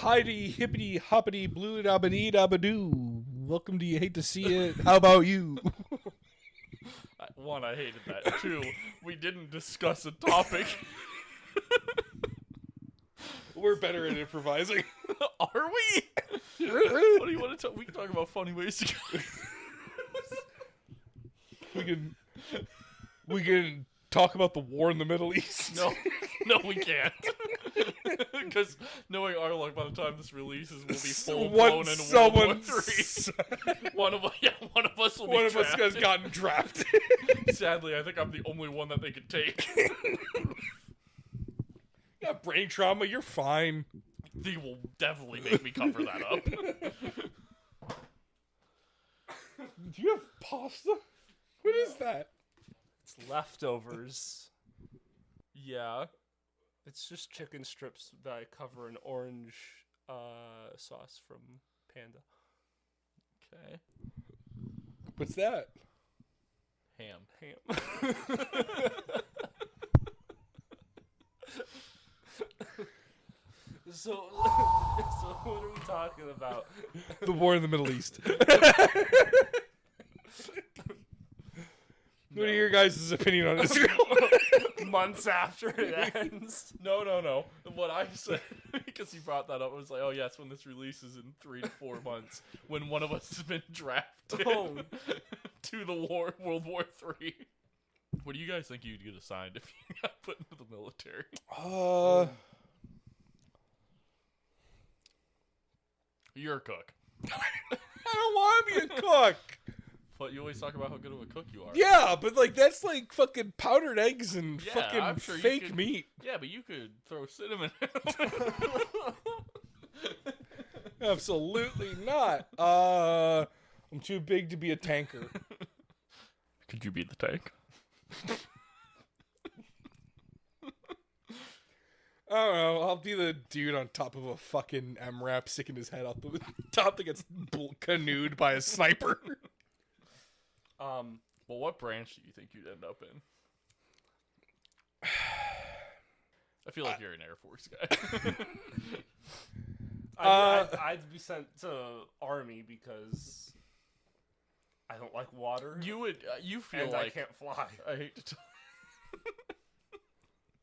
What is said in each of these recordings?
Heidi hippity hoppity blue dabba dabba doo. Welcome to You Hate to See It. How about you? One, I hated that. Two, we didn't discuss a topic. We're better at improvising. Are we? What do you want to talk? We can talk about funny ways to go. We can talk about the war in the Middle East. No, we can't. Because knowing our luck, by the time this releases, we'll be full blown in World War III. One of us will be One of us drafted. has gotten drafted. Sadly, I think I'm the only one that they could take. You got brain trauma. You're fine. They will definitely make me cover that up. Do you have pasta? What is that? It's leftovers. Yeah. It's just chicken strips that I cover in orange sauce from Panda. Okay. What's that? Ham. So what are we talking about? The war in the Middle East. What are your guys' opinion on Israel? Months after it ends. No. What I said, because you brought that up, I was like, oh, yes, when this releases in 3 to 4 months, when one of us has been drafted to the World War III. What do you guys think you'd get assigned if you got put into the military? You're a cook. I don't want to be a cook. But you always talk about how good of a cook you are. Yeah, but like that's like fucking powdered eggs and Yeah, fucking I'm sure you fake could- meat. Yeah, but you could throw cinnamon in it. Absolutely not. I'm too big to be a tanker. Could you beat the tank? I don't know. I'll be the dude on top of a fucking MRAP sticking his head out the top that gets canoed by a sniper. Well, what branch do you think you'd end up in? I feel like you're an Air Force guy. I'd be sent to Army because I don't like water. You would. You feel and like I can't fly. I hate to.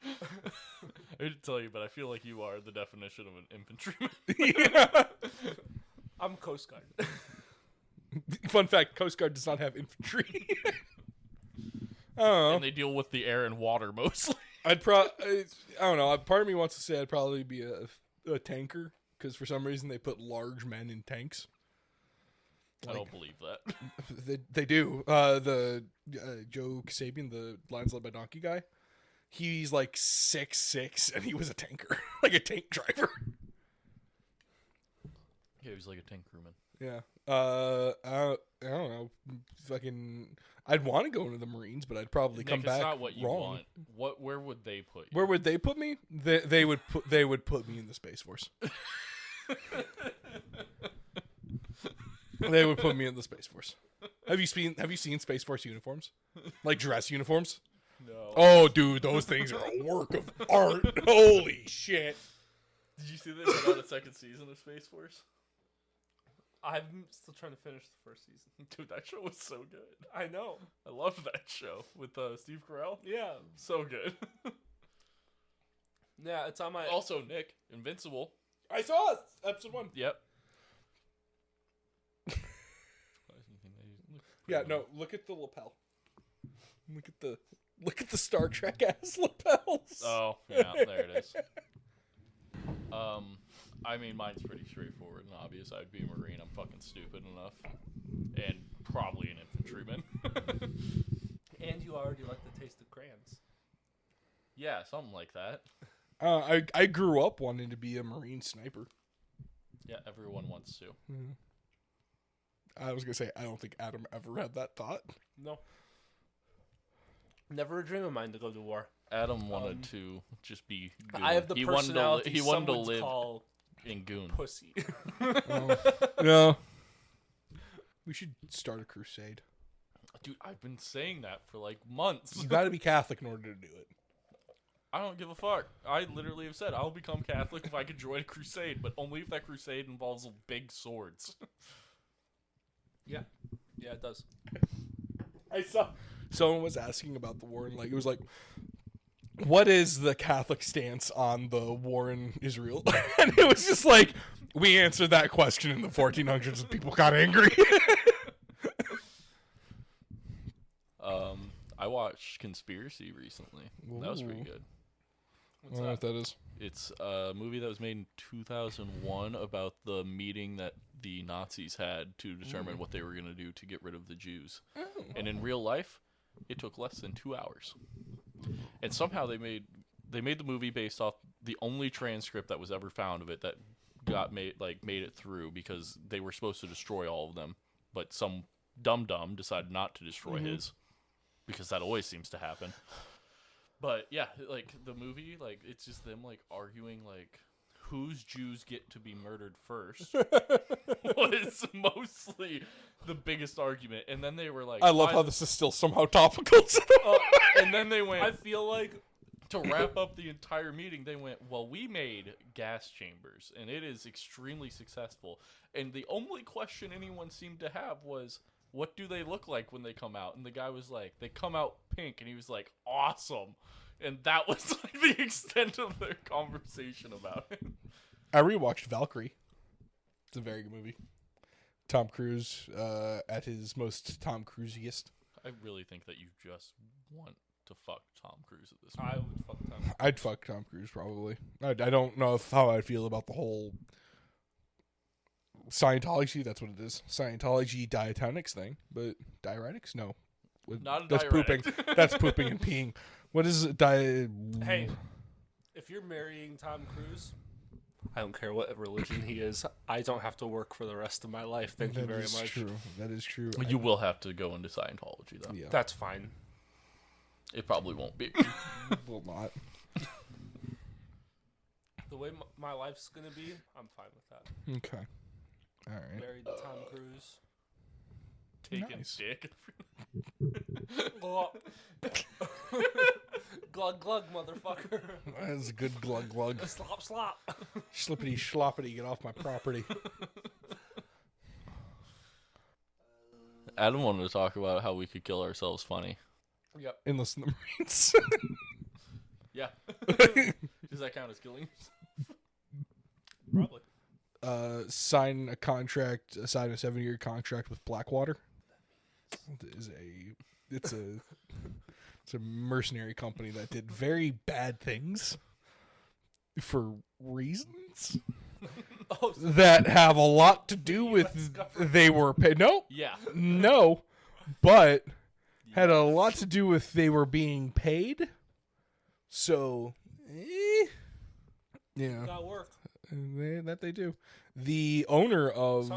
I hate to tell you, but I feel like you are the definition of an infantryman. Yeah. I'm Coast Guard. Fun fact: Coast Guard does not have infantry. I don't know. And they deal with the air and water mostly. I don't know. Part of me wants to say I'd probably be a tanker because for some reason they put large men in tanks. I don't believe that. They do. The Joe Kasabian, the Lions Led by Donkey guy, he's like 6'6", and he was a tanker, like a tank driver. Yeah, he was like a tank crewman. Yeah. I don't know. Fucking. I'd want to go into the Marines, but I'd probably come Nick, back it's not what you wrong. want. Where would they put you? Where would they put me? They would put me in the Space Force. They would put me in the Space Force. Have you seen Space Force uniforms? Like dress uniforms? No. Oh, dude, those things are a work of art. Holy shit. Did you see they put out a second season of Space Force? I'm still trying to finish the first season. Dude, that show was so good. I know. I loved that show with Steve Carell. Yeah. So good. Yeah, it's on my... Also, Nick, Invincible. I saw it. Episode 1. Yep. Yeah, no, look at the lapel. Look at the Star Trek ass lapels. Oh, yeah, there it is. I mean, mine's pretty straightforward and obvious. I'd be a Marine. I'm fucking stupid enough. And probably an infantryman. And you already like the taste of crayons. Yeah, something like that. I grew up wanting to be a Marine sniper. Yeah, everyone wants to. I was gonna say I don't think Adam ever had that thought. No. Never a dream of mine to go to war. Adam wanted to just be goon. I have the personality he wanted to some would live call in goon. pussy. No. We should start a crusade. Dude, I've been saying that for like months. You got to be Catholic in order to do it. I don't give a fuck. I literally have said I'll become Catholic if I could join a crusade, but only if that crusade involves big swords. Yeah, it does. I saw someone was asking about the war, and like it was like, what is the Catholic stance on the war in Israel? And it was just like, we answered that question in the 1400s, and people got angry. I watched Conspiracy recently. That was pretty Ooh. good. I don't know what that is. It's a movie that was made in 2001 about the meeting that the Nazis had to determine what they were going to do to get rid of the Jews. And in real life, it took less than 2 hours. And somehow they made the movie based off the only transcript that was ever found of it that got made it through, because they were supposed to destroy all of them, but some dum-dum decided not to destroy his, because that always seems to happen. But yeah, like the movie, like it's just them like arguing like whose Jews get to be murdered first was mostly the biggest argument. And then they were like, I love how this is still somehow topical. and then they went, I feel like to wrap up the entire meeting, they went, well, we made gas chambers, and it is extremely successful. And the only question anyone seemed to have was, what do they look like when they come out? And the guy was like, they come out pink. And he was like, awesome. And that was like the extent of their conversation about it. I rewatched Valkyrie. It's a very good movie. Tom Cruise at his most Tom Cruisiest. I really think that you just want to fuck Tom Cruise at this I point. would fuck Tom. I'd fuck Tom Cruise probably. I don't know how I feel about the whole Scientology. That's what it is. Scientology dietetics thing, but diuretics, no. Not a That's diuretic. pooping. That's pooping and peeing. What is it? Hey, if you're marrying Tom Cruise, I don't care what religion he is. I don't have to work for the rest of my life. Thank you That very is much. true. That is true. You will have to go into Scientology, though. Yeah, That's fine. It probably won't be. will not. The way my life's gonna be, I'm fine with that. Okay. All right. Married to Tom Cruise. Taking Nice. dick. glug glug, motherfucker. That's a good glug glug. Slop slop. Slippity schloppity, get off my property. Adam wanted to talk about how we could kill ourselves funny. Yep. Enlist in the Marines. Yeah. Does that count as killing? Probably. Sign a 7-year contract with Blackwater. It's a mercenary company that did very bad things for reasons Oh, that have a lot to do with they were paid. Yeah. No, but had a lot to do with they were being paid. So, yeah, got work. that they do. The owner of It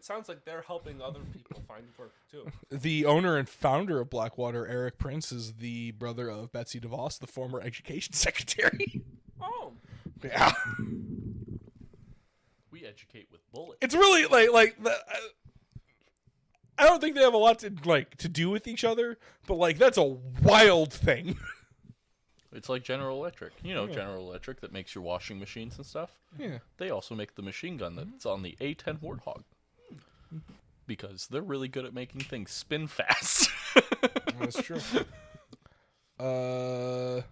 sounds like they're helping other people find work too. the owner and founder of Blackwater, Eric Prince, is the brother of Betsy DeVos, the former education secretary. Oh, Yeah, We educate with bullets. it's really I don't think they have a lot to do with each other, but that's a wild thing. It's like General Electric. You know General Electric that makes your washing machines and stuff? Yeah. They also make the machine gun that's on the A10 Warthog. Because they're really good at making things spin fast. That's true. I'm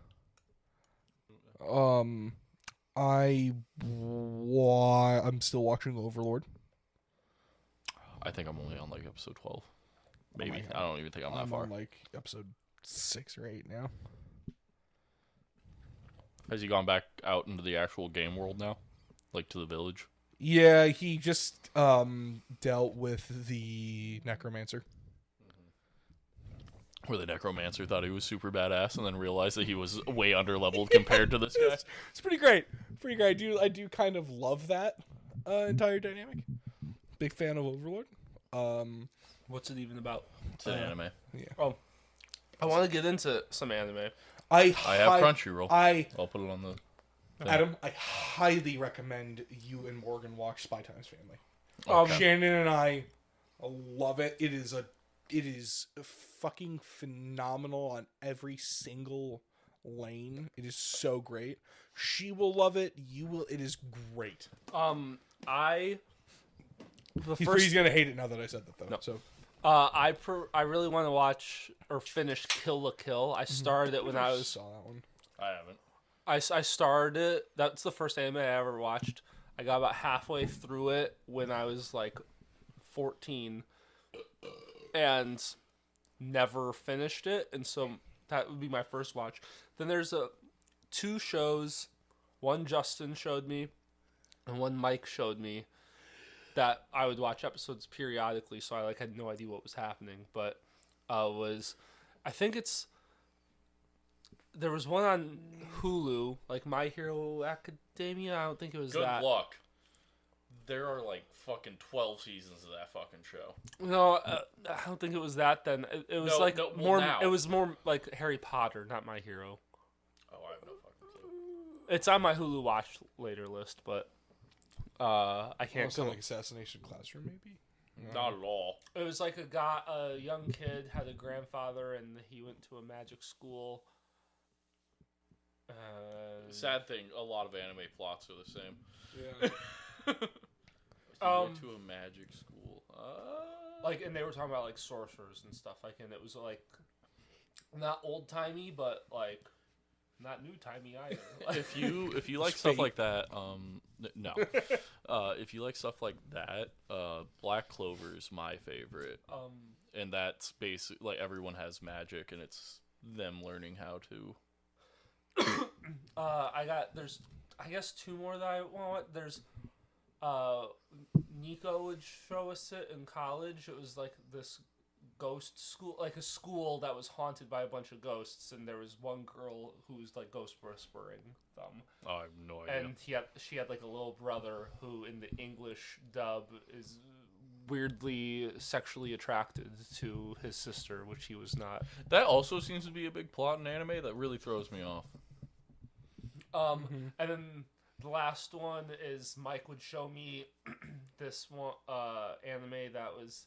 still watching Overlord. I think I'm only on like episode 12. Maybe. my God. I don't even think I'm that I'm far. on episode 6 or 8 now. Has he gone back out into the actual game world now? Like to the village? Yeah, he just dealt with the necromancer. Where the necromancer thought he was super badass and then realized that he was way under leveled compared to this guy. It's pretty great. Pretty great. I do kind of love that entire dynamic. Big fan of Overlord. what's it even about? It's an anime. Oh, I want to get into some anime. I have Crunchyroll. I'll put it on the... Adam, I highly recommend you and Morgan watch Spy Times Family. Okay. Shannon and I love it. It is fucking phenomenal on every single Lane. It is so great. She will love it. You will. It is great. He's gonna hate it now that I said that though. No. So I really want to watch or finish Kill la Kill. I started it when I was saw that one. I haven't. I started it. That's the first anime I ever watched. I got about halfway through it when I was like 14 and never finished it, and so that would be my first watch. Then there's two shows, one Justin showed me and one Mike showed me, that I would watch episodes periodically, so I like had no idea what was happening, but I think there was one on Hulu, like My Hero Academia. I don't think it was Good that. luck. There are like fucking 12 seasons of that fucking show. No, I don't think it was that. Then it was more. now. It was more like Harry Potter, not My Hero. Oh, I have no fucking clue. It's on my Hulu watch later list, but I can't. Sound like Assassination Classroom, maybe. Not at all. It was like a young kid had a grandfather, and he went to a magic school. Sad thing, a lot of anime plots are the same. Yeah. He went to a magic school. Like, and they were talking about like sorcerers and stuff. Like, and it was like not old timey, but like not new timey either. if you like stuff like that, no. If you like stuff like that, Black Clover is my favorite. And that's basically like everyone has magic, and it's them learning how to. There's I guess two more that I want. There's Nico would show us it in college. It was like this ghost school, like a school that was haunted by a bunch of ghosts, and there was one girl who was like ghost whispering them. Oh, I have no idea. And she had like a little brother who in the English dub is weirdly sexually attracted to his sister, which he was not. That also seems to be a big plot in anime that really throws me off. And then the last one is Mike would show me this one anime that was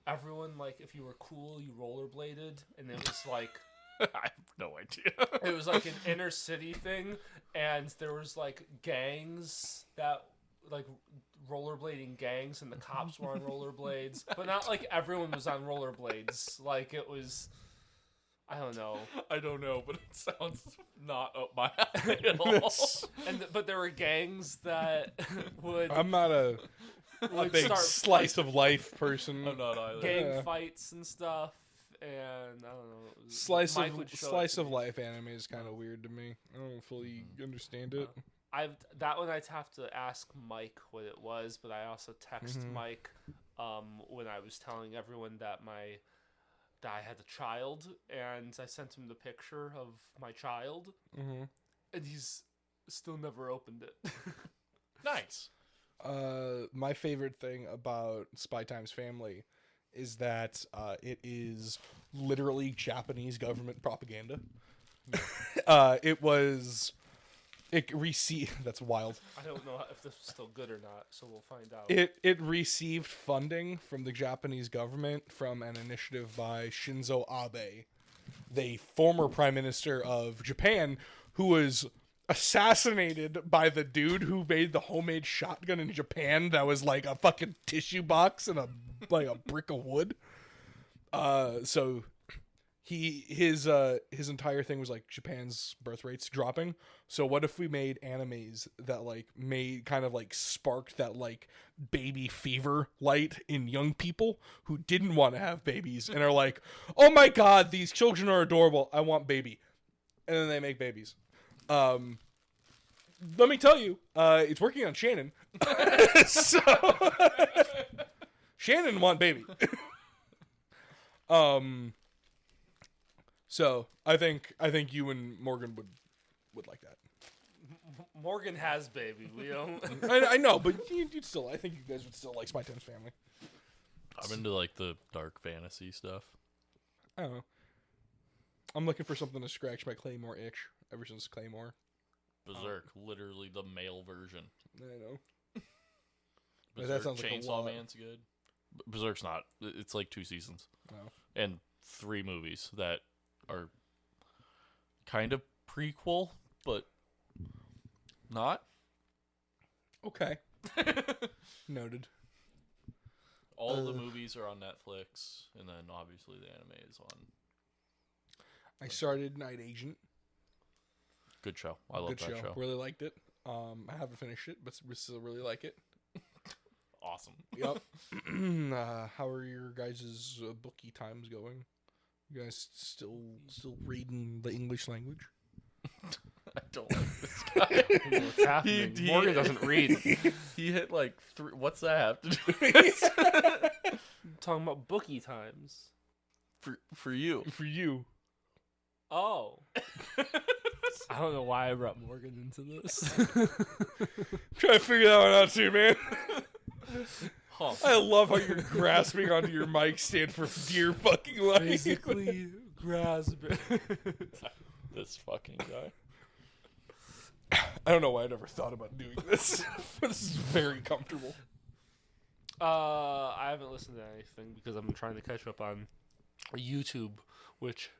everyone, like, if you were cool, you rollerbladed, and it was like I have no idea. it was like an inner city thing, and there was like gangs that like rollerblading gangs, and the cops were on rollerblades, but not like everyone was on rollerblades. Like it was, I don't know. I don't know, but it sounds not up my alley at all. But there were gangs that would. I'm not a big start slice of life person. I'm not either. gang fights and stuff, and I don't know. Slice Mike would show it to of me. life anime is kind of weird to me. I don't fully understand it. That one I'd have to ask Mike what it was, but I also text Mike when I was telling everyone that I had a child, and I sent him the picture of my child, and he's still never opened it. Nice. My favorite thing about Spy Times Family is that it is literally Japanese government propaganda. That's wild. I don't know if this is still good or not, so we'll find out. It received funding from the Japanese government from an initiative by Shinzo Abe, the former prime minister of Japan, who was assassinated by the dude who made the homemade shotgun in Japan that was like a fucking tissue box and a brick of wood. So his entire thing was like Japan's birth rate's dropping. So what if we made animes that like sparked that like baby fever light in young people who didn't want to have babies and are like, oh my god, these children are adorable, I want baby, and then they make babies. Let me tell you, it's working on Shannon. So Shannon want baby. So I think you and Morgan would like that. Morgan has baby. We don't. I know, but you'd still. I think you guys would still like Spy Times Family. I'm into like the dark fantasy stuff. I don't know. I'm looking for something to scratch my Claymore itch ever since Claymore. Berserk, literally the male version. I know. Berserk, That sounds like a Chainsaw lot. Man's good. Berserk's not. It's like 2 seasons No. and 3 movies that are kind of prequel, but not. Okay. Noted. All the movies are on Netflix, and then obviously the anime is on. I started Night Agent. Good show. I love Good that show. Really liked it. I haven't finished it, but still really like it. Awesome. Yep. How are your guys' bookie times going? You guys still reading the English language? I don't like this guy. What's happening? Morgan doesn't read. He hit like 3. What's that have to do with I'm talking about bookie times. for you? For you. Oh. I don't know why I brought Morgan into this. Trying to figure that one out too, man. Huh. I love how you're grasping onto your mic stand for dear fucking life. Basically, grasp it. This fucking guy. I don't know why I never thought about doing this. This is very comfortable. I haven't listened to anything because I'm trying to catch up on YouTube, which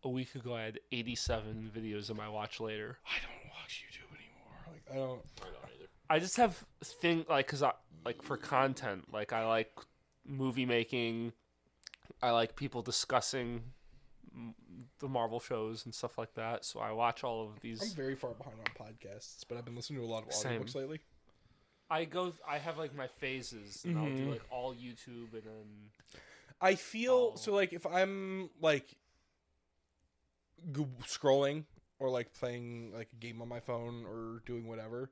a week ago I had 87 videos in my watch later. I don't watch YouTube anymore. Like I don't either. I just have cause I like for content, like I like movie making, I like people discussing the Marvel shows and stuff like that. So I watch all of these. I'm very far behind on podcasts, but I've been listening to a lot of Same. audiobooks lately. I have like my phases, and I'll do like all YouTube, and then I feel so like if I'm like scrolling or like playing like a game on my phone or doing whatever,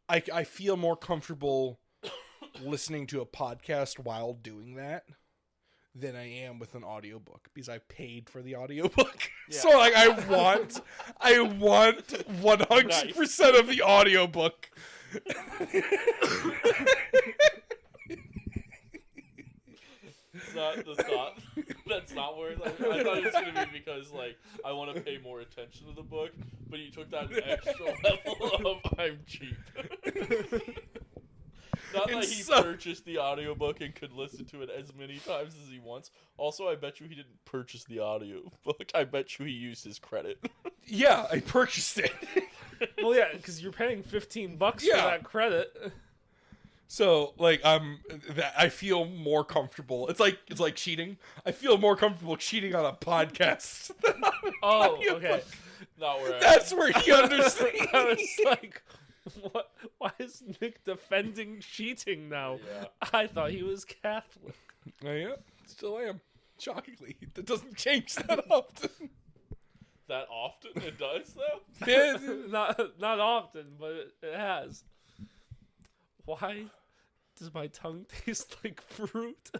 I feel more comfortable listening to a podcast while doing that than I am with an audiobook because I paid for the audiobook. Yeah. So like I want 100% of the audiobook. That's not where I thought it was going to be because like I want to pay more attention to the book, but you took that an extra level of I'm cheap. Not that he purchased the audiobook and could listen to it as many times as he wants. Also, I bet you he didn't purchase the audiobook. I bet you he used his credit. Yeah, I purchased it. well, yeah, because you're paying $15 for that credit. So like I feel more comfortable. It's like cheating. I feel more comfortable cheating on a podcast than on an audiobook. Okay. Not where That's where he understands. I was like, what? Why is Nick defending cheating now? Yeah. I thought he was Catholic. Yeah, still am. Shockingly, that doesn't change that often. That often it does though. Yeah. Not often, but it has. Why does my tongue taste like fruit?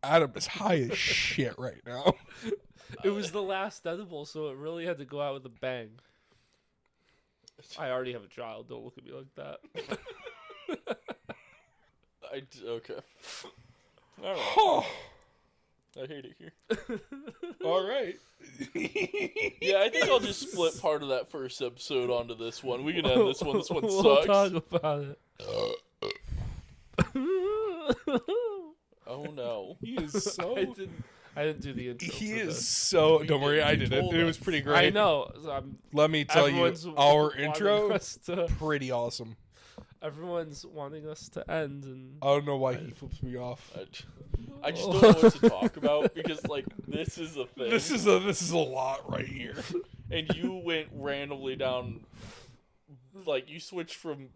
Adam is high as shit right now. It was the last edible, so it really had to go out with a bang. I already have a child. Don't look at me like that. Okay. All right. Oh, I hate it here. all right. Yeah, I think I'll just split part of that first episode onto this one. We can end this one. This one We'll sucks. talk about it. Oh no. He is so. I didn't do the intro. He for is this. so. Don't worry, I You did it. told It was us. pretty great. I know. So Let me tell you, everyone's our wanting intro us to- pretty awesome. everyone's wanting us to end, and I don't know why he flips me off. I just don't know what to talk about because like this is a thing. This is a lot right here. And you went randomly down, like you switched from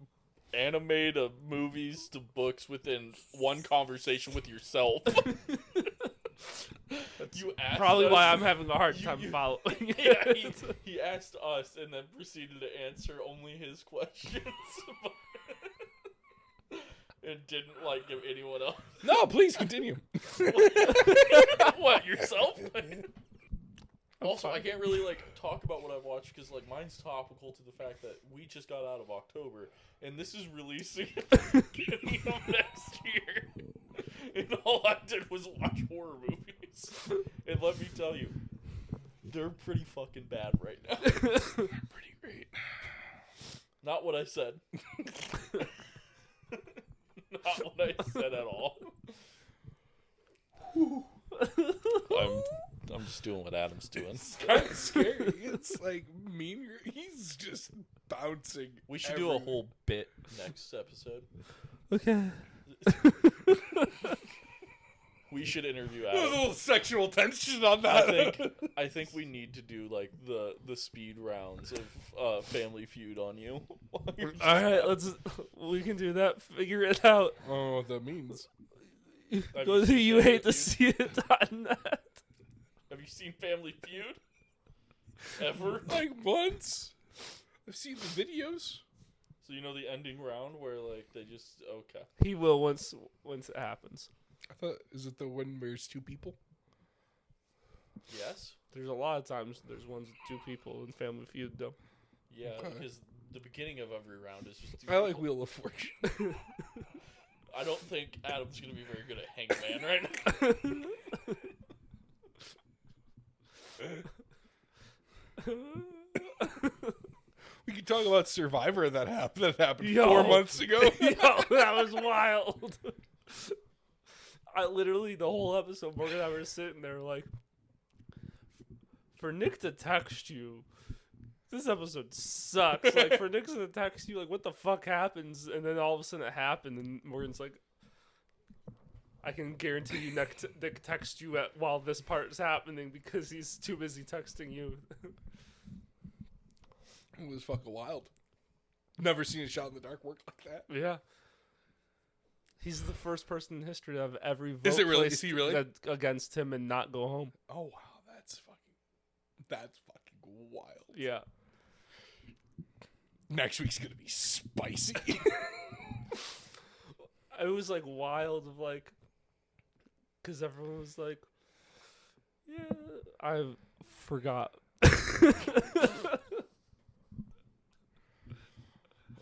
anime to movies to books within one conversation with yourself. You asked probably us, why I'm having a hard time you- following. Yeah, he asked us and then proceeded to answer only his questions. And didn't like give anyone else. No, please continue. What, yourself? Also, I can't really like talk about what I watched because like mine's topical to the fact that we just got out of October and this is releasing at the beginning of next year. And all I did was watch horror movies. And let me tell you, they're pretty fucking bad right now. Pretty great. Not what I said. Not what I said at all. I'm I'm just doing what Adam's doing. It's kind of scary. It's like he's just bouncing. We should do a whole bit next episode. Okay. We should interview There was a Adam. little sexual tension on that. I think we need to do like the speed rounds of Family Feud on you. All right, we can do that. Figure it out. I don't know what that means. Go to seen you Family hate to Feud? see it.net. Have you seen Family Feud? Ever? Like once. I've seen the videos. So you know the ending round where like they just okay. He will once it happens. I thought, is it the one where it's two people? Yes. There's a lot of times there's ones with two people in Family Feud though. Yeah, Okay. because the beginning of every round is just two I like people. Wheel of Fortune. I don't think Adam's gonna be very good at Hangman right now. We could talk about Survivor that happened 4 Yo. months ago. Yo, that was wild. I literally the whole episode Morgan and I were sitting there like for Nick to text you, this episode sucks. Like for Nick to text you like what the fuck happens, and then all of a sudden it happened and Morgan's like, I can guarantee you Nick texts you while this part is happening because he's too busy texting you. It was fucking wild. Never seen a shot in the dark work like that. Yeah. He's the first person in history to have every vote Is it really? placed Is he really? against him and not go home. Oh wow, that's fucking wild. Yeah. Next week's gonna be spicy. It was like wild of like, because everyone was like, yeah, I forgot.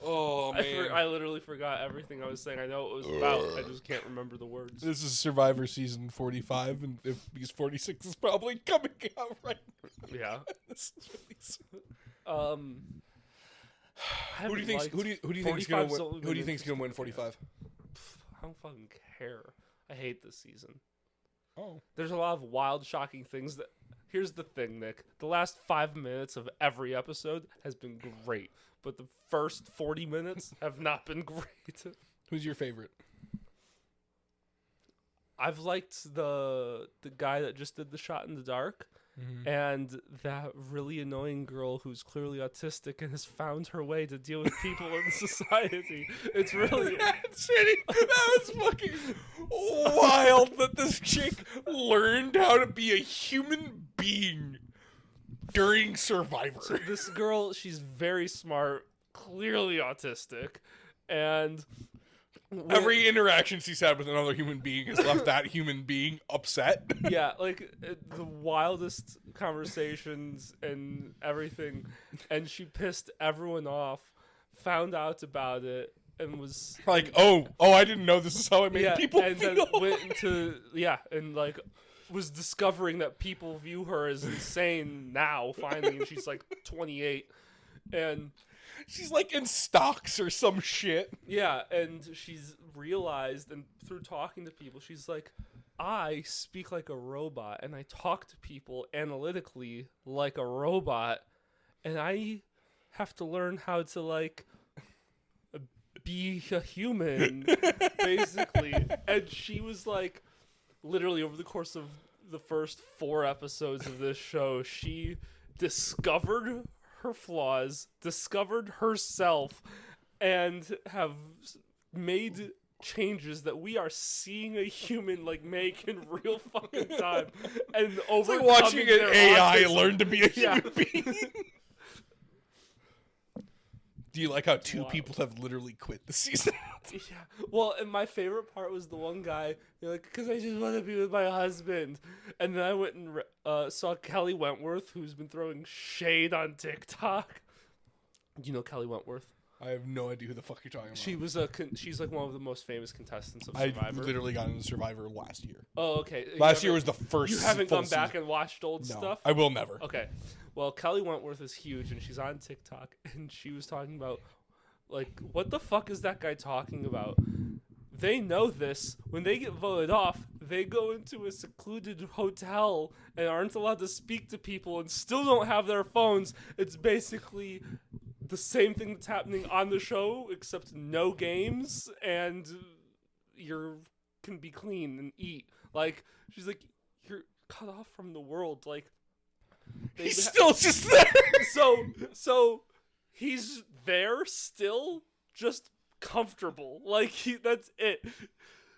Oh man, I literally forgot everything I was saying. I know what it was about. I just can't remember the words. this is Survivor season 45, and because 46 is probably coming out right now. Yeah. This is really soon. Who do you think's gonna win? Who do you think's gonna win 45? I don't fucking care. I hate this season. Oh, There's a lot of wild, shocking things that. Here's the thing, Nick. The last 5 minutes of every episode has been great, but the first 40 minutes have not been great. who's your favorite? I've liked the guy that just did the shot in the dark, and that really annoying girl who's clearly autistic and has found her way to deal with people in society. It's really That's shitty. That was fucking wild that this chick learned how to be a human being during Survivor. this girl. She's very smart, clearly autistic, and Every interaction she's had with another human being has left that human being upset. yeah, like the wildest conversations and everything, and she pissed everyone off, found out about it, and was Like, oh, I didn't know this is how I made people and feel. then went into and like was discovering that people view her as insane now finally, and she's like 28, and She's like in stocks or some shit. yeah, and she's realized, and through talking to people, she's like, I speak like a robot, and I talk to people analytically like a robot, and I have to learn how to like be a human, basically. And she was like, literally over the course of the first 4 episodes of this show, she discovered her flaws, discovered herself, and have made changes that we are seeing a human like make in real fucking time, and It's overcoming like watching an their AI autism. learn to be a Yeah. human being. Do you like how 2 Wow. people have literally quit the season? Yeah. Well, and my favorite part was the one guy, like, because I just want to be with my husband. And then I went and saw Kelly Wentworth, who's been throwing shade on TikTok. Do you know Kelly Wentworth? I have no idea who the fuck you're talking about. She was she's like one of the most famous contestants of I Survivor. literally got into Survivor last year. Oh, okay. Last year was the first. You haven't full gone back season. and watched old No, stuff? I will never. Okay. Well, Kelly Wentworth is huge, and she's on TikTok, and she was talking about, like, what the fuck is that guy talking about? they know this. When they get voted off, they go into a secluded hotel and aren't allowed to speak to people and still don't have their phones. It's basically the same thing that's happening on the show, except no games, and you can be clean and eat. Like, she's like, you're cut off from the world. Like, He's still just there. so he's there still, just comfortable. Like, that's it.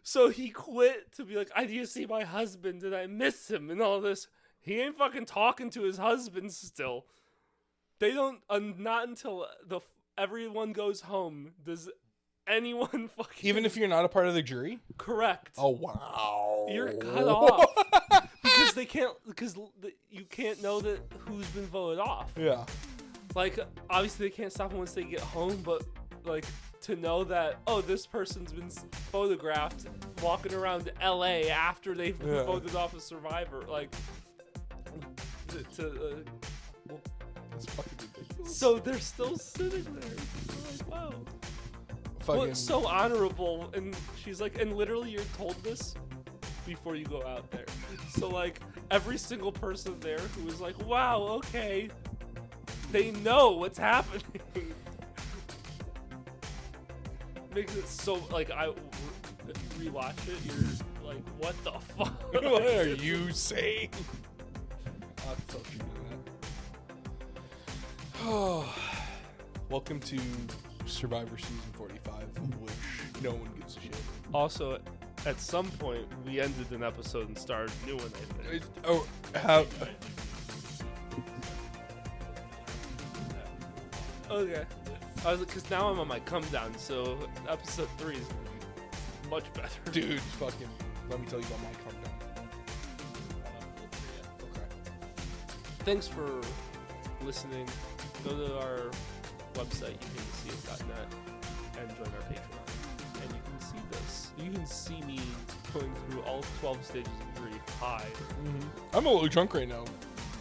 So he quit to be like, I need to see my husband and I miss him and all this. He ain't fucking talking to his husband still. They don't, not until everyone goes home does anyone fucking... Even if you're not a part of the jury? Correct. Oh, wow. You're cut off. Because you can't know that who's been voted off. Yeah. Like, obviously they can't stop them once they get home, but, like, to know that, oh, this person's been photographed walking around LA after they've been voted off as Survivor, like, That's fucking ridiculous. so they're still sitting there. Like, wow. Fucking... Well, it's so honorable, and she's like, and literally you're told this before you go out there. So, like, every single person there who is like, wow, okay, they know what's happening. Makes it so, like, if you rewatch it, you're like, what the fuck? What are you saying? I'll talk to you to that. Welcome to Survivor Season 45, of which no one gives a shit. Also, at some point, we ended an episode and started a new one, I think. Okay. I was because now I'm on my come down, so episode 3 is much better. Dude, fucking, let me tell you about my come down. Okay. Thanks for listening. Go to our website, youcanseeit.net, and join our Patreon. And you can see this. You can see me going through all 12 stages of grief. Hi. Mm-hmm. I'm a little drunk right now,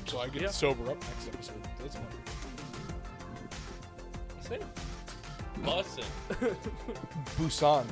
so I get to sober up next episode. That's fun. Same. Bussin'. Busan.